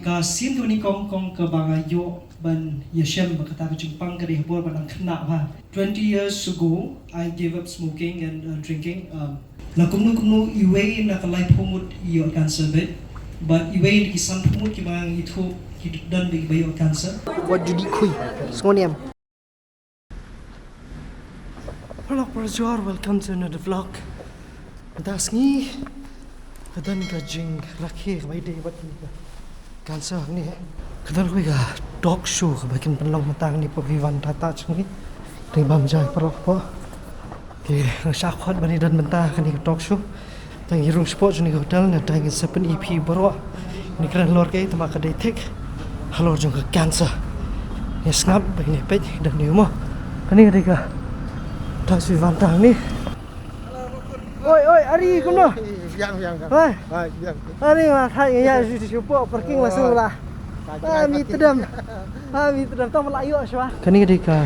ka sin tu ni kong ke bangayo ban yeshem bakata ke jingpang ke dehbor ban khna ha 20 years ago I gave up smoking and drinking. La kumnu iwe na kalai phomut yo cancer bed, but iwe ki sam phomut ki mang itho ki dan be yo cancer. What did you kui sngoniam? Hello Prajwar, welcome to another vlog. Dasngi kadan ka jing rakhe ka bai de wat ni ka cancer ni kadan ko ga dog show ka bakin panlong matang ni paviwan tata chungi ri bam jai parok po ke sa khot bani dan benta ka ni dog show tang hirung sport ni hotel na tang 7 EP baro ni kran lor ke tama ka dei thik halor jong ka cancer ni snap bai ni pe dan ni mo kani ka ta sui van tang ni. Oi, Ari, kuno. Yang. Oi. Yang. Ari mah thai ya siapa parking langsung lah. Mi tedam tong Melayu swa. Kani ketika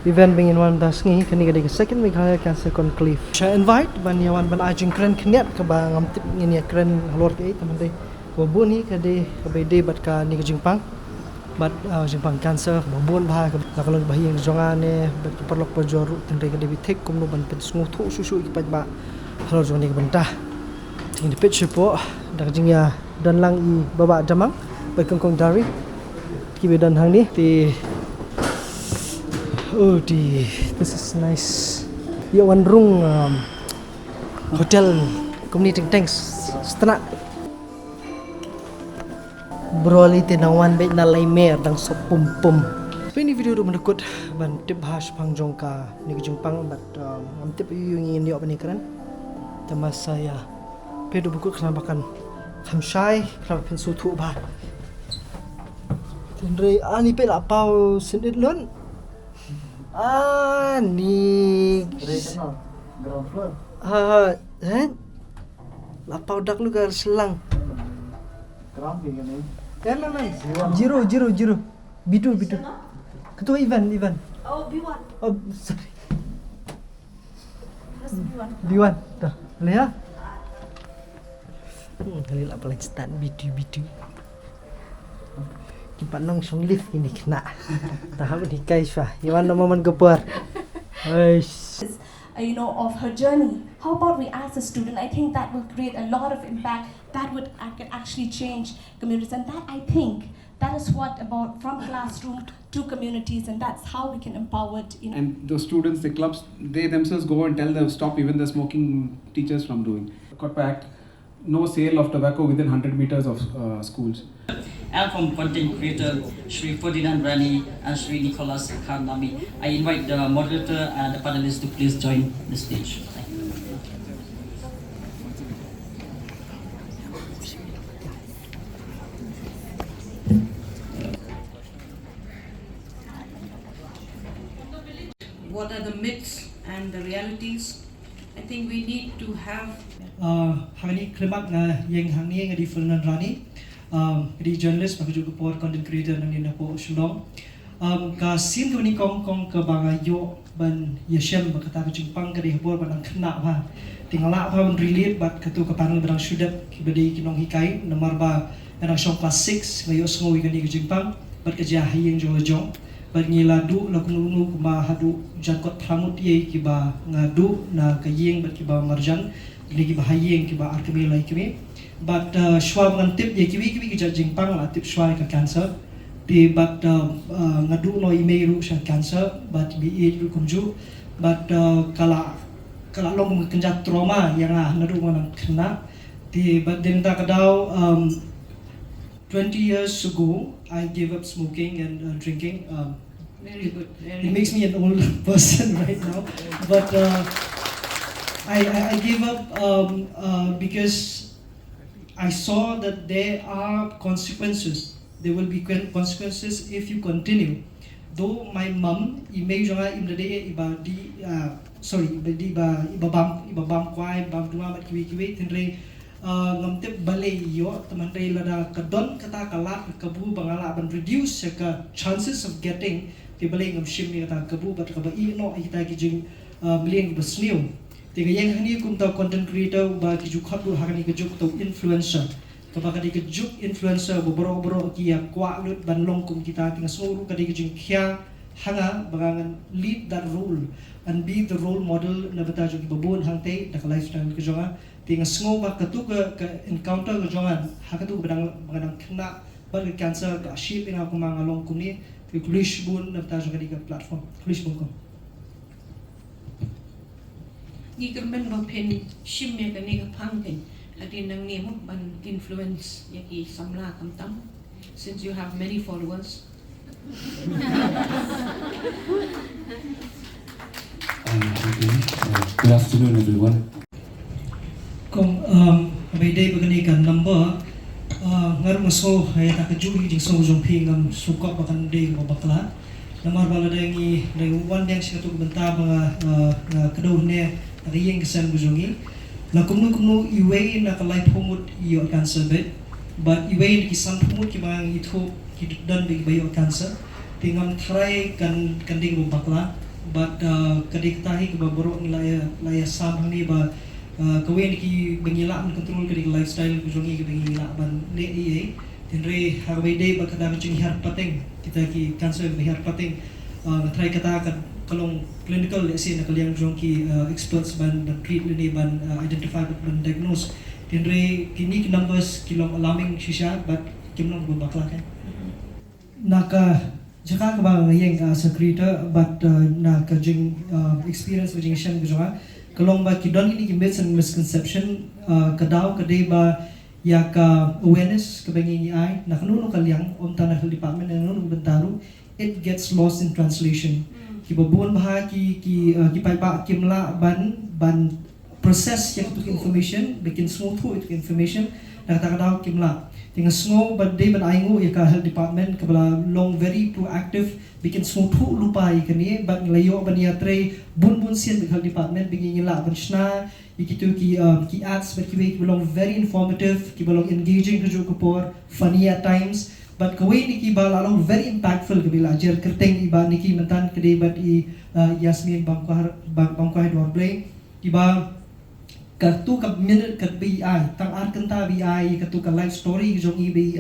event bingin wan dasngi kani ketika second Meghalaya Cancer Conclave. Saya invite ban yawan ban ajing keren keniat ke bang amtip ngini keren halor ke teman dei. Bobo ni ke dei ke bede bat ka ni ke jingpang. Bat jingpang cancer bobon bah ke kalau bahaiing jongan ne bat perlok perjoru tendre ke debi tek kumno ban pet sungu thu susu ki pat ba halor jong ni ke bentah. Ting dipet sipo dak jing ya dan lang I baba jamang bai kongkong dari ki bedan hang ni ti this is nice. Ya wan rung hotel community tanks setengah Broly tinawan baik na laimer dang so pum. Ini video do menekut ban tip bahas pangjong ka ni jingpang bat am tip yung ni op ni keren. Tema saya pedo buku kenampakan khamshai kenapa pen sutu ba. Tendre ani pe la pau sendit lon. Ni Ground floor. La pau dak lu gar selang. Ground ni kan. Man. Zero. Bidu. Ketua event. Oh, B1. Oh, sorry. That's B1. B1. Dah. Boleh ya? Kali lah paling start bidu. Kipat nong song lift ini kena. Tahap ni guys wah. Iwan momen gepar. Of her journey. How about we ask the student? I think that will create a lot of impact. That would actually change communities, and that I think that is what about from classroom to communities, and that's how we can empower it. And those students, the clubs, they themselves go and tell them stop even the smoking teachers from doing. Kotpa Act, no sale of tobacco within 100 meters of schools. And from content creator Shri Ferdinand Rani and Shri Nicholas Khan Nami, I invite the moderator and the panelists to please join the stage. Thank you. What are the myths and the realities? I think we need to have. Hari kremat na yang hangi ngadi Ferdinand Rani. Di journalist bagi juga por content creator nang dina po sulong ka sin tu ni kong ke bangayo ban yeshem bakata ke jingpang ke dehbor ban khna ha tingala ban relate bat ketu ke panel berang sudap ki bedi kinong hikai nomor ba era show class 6 ngayo ngoi ke ni ke jingpang bat ke jahaying jong bat ngiladu la kununu kuma hadu jakot pramut ye ki ba ngadu na ke ying bat ki ba marjan ni ki bahaiing ki ba arkemi lai ki but shwa ngan tip ye kiwi ki jingpang la tip shwa ka cancer ti but ngadu no imeiru sha cancer but bi ru kumju but kala long kenjat trauma yang nadu ngan kena ti but din ta kadau 20 years ago I gave up smoking and drinking. Very good. It makes me an old person right now, but I gave up because I saw that there are consequences. There will be consequences if you continue. Though my mom, ibam kwai bam dua mat kiwi tenre ngamtep balai yo teman re lada kadon kata kalat kebu bangala ban reduce ka chances of getting the balai ngam shim ni kata kebu bat ka ba I no kita ki jing million basniu tiga yang hani kum ta content creator ba ki ju khat du hakani ki ju to influencer kapag kadi kejuk influencer beberapa kia kuat lut ban longkum kita tinggal seluruh kadi kejing kia hanga bagangan lead that role and be the role model na beta jo babun hangte dak lifestyle ke jonga tinggal sengo ba katu ke encounter ke jonga hakatu badang kena bar ke cancer ka ship ina ko mga longkum ni ke kulish bun na beta jo kadi ke platform kulish bun ko ni kermen ba pen shim ya kan ni ka pang pen adin nang ni mo ban influence yaki samla kam tam since you have many followers. Good afternoon, everyone. Kung may day bagani kan number ngar maso ay takaju jing so jong pingam suka bakan day mo bakla namar bala day ngi day one yang sikatu benta mga kado ne riyeng kesan bujongi la kumnu iwe na kalai pomut iyo cancer bed but iwe ki san pomut ki bang itu ki dan big bayo cancer tingam try kan ding mo bakla but kadik tahi ke baboro laya sam ni ba kawen ki bengilak control kadik lifestyle bujongi ki bengilak ban le ie tinre harway day ba kada jing har pateng kita ki cancer bi har pateng try kata kan kalong clinical let's say na kaliang jongki experts ban treat ni ban identify ban diagnose tinre kini numbers kilong alarming shisha but kimlong go bakla kan naka jaka ka ba ngayeng secretor but naka jing experience with jing shan gujwa kalong ba kidon ini myths and misconception kadaw kadai ba ya ka awareness ka bangi ai naknuno kaliang om tanah department nanu bentaru it gets lost in translation kibabun baha ki pai ba kimla ban process yang tu information bikin smooth itu information nakata kimla tinggal semua badai ban aingu ya ka health department kabla long very proactive bikin smooth lupa ikani bag layo ban yatre bun sian health department bingin la ban shna ikitu ki ads but ki belong very informative ki belong engaging ke jokopor funny at times but kawai niki ba lalong very impactful kabila jer kerteng iba niki mentan kedai bat Yasmin bangkah dua play iba kartu ka minute kat BI tang ar kenta BI katu ka life story jong BI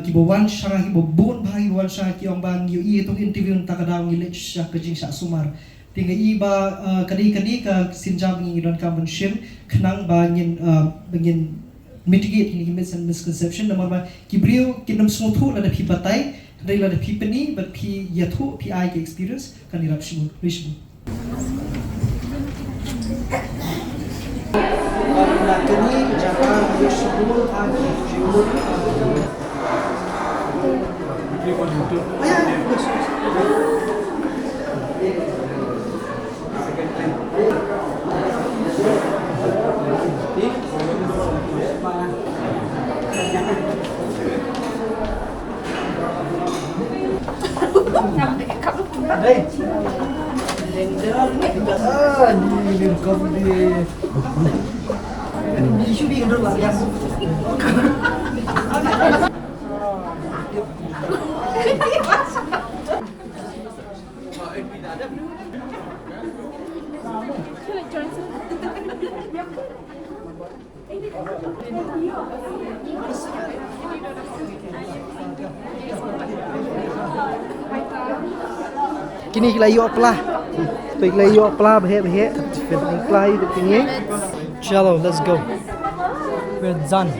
ki bawan sha ki babon bhai bawan sha ki ong bang yu i tu interview ta ka daw ngile sha ka jing sha sumar tinga iba kadi ka sinjam ngi don ka ban shim khnang ba ngin mitigate ini myths and misconception number ba kibrio kinam smuthu la da phi batai dai la da phi pani but phi yathu phi I ke experience kan irapshu wishbu la kani jaka wishbu agi jiwur Đây. Ini kopi di. Ini syuting dulu lah ya. Kini layo pelah. Tu layo pelah behe. Pelah itu tinggi. Chalo, let's go. We're done.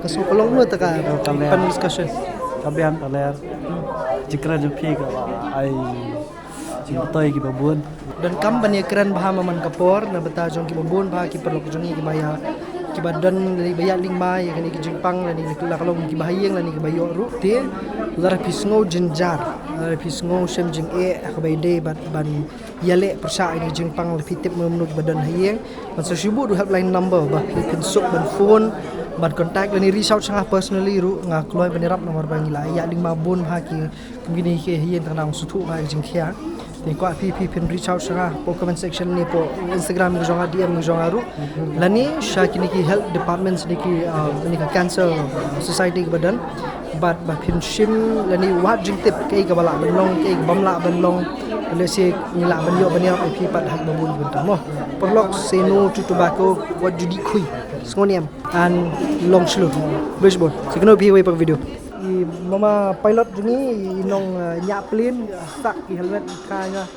Kaso kolong lu taka panel discussion. Kabihan paler. Jikra jumpi ka ai jingtoy ki babun. Dan kam ban keren baha maman kapor na beta jong ki babun baha ki perlu jongi ki baya ki badan ni baya lingma ya kani ki jingpang lani ki la kalong ki bahaiing lani ki bayo ru te lar pisngo jinjar pisngo shem jing ka bay day ban yale persa ini jingpang le fitip memnut badan haiing ban so shibu du helpline number ba pi sok ban phone ban contact lani reach out sanga personally ru nga kloi banirap nomor bangila ya lingma bun baha ki kini ke hien tanang suthu ba jingkhia ni ko pin reach out sanga po comment section ni po Instagram ni jonga DM ni jonga ru lani sha kini ki health departments ni ki cancer society ke badan bat ba pin shim lani wat jing tip ke ka bala benlong ke bamla benlong le se ni la ban yo ban ya pi pat hak babun bentam mo perlok say no to tobacco what judi kui Skoniam and long slow baseball. Signo bi way pag video. I mama pilot ni inong nya plane sak i helmet kanya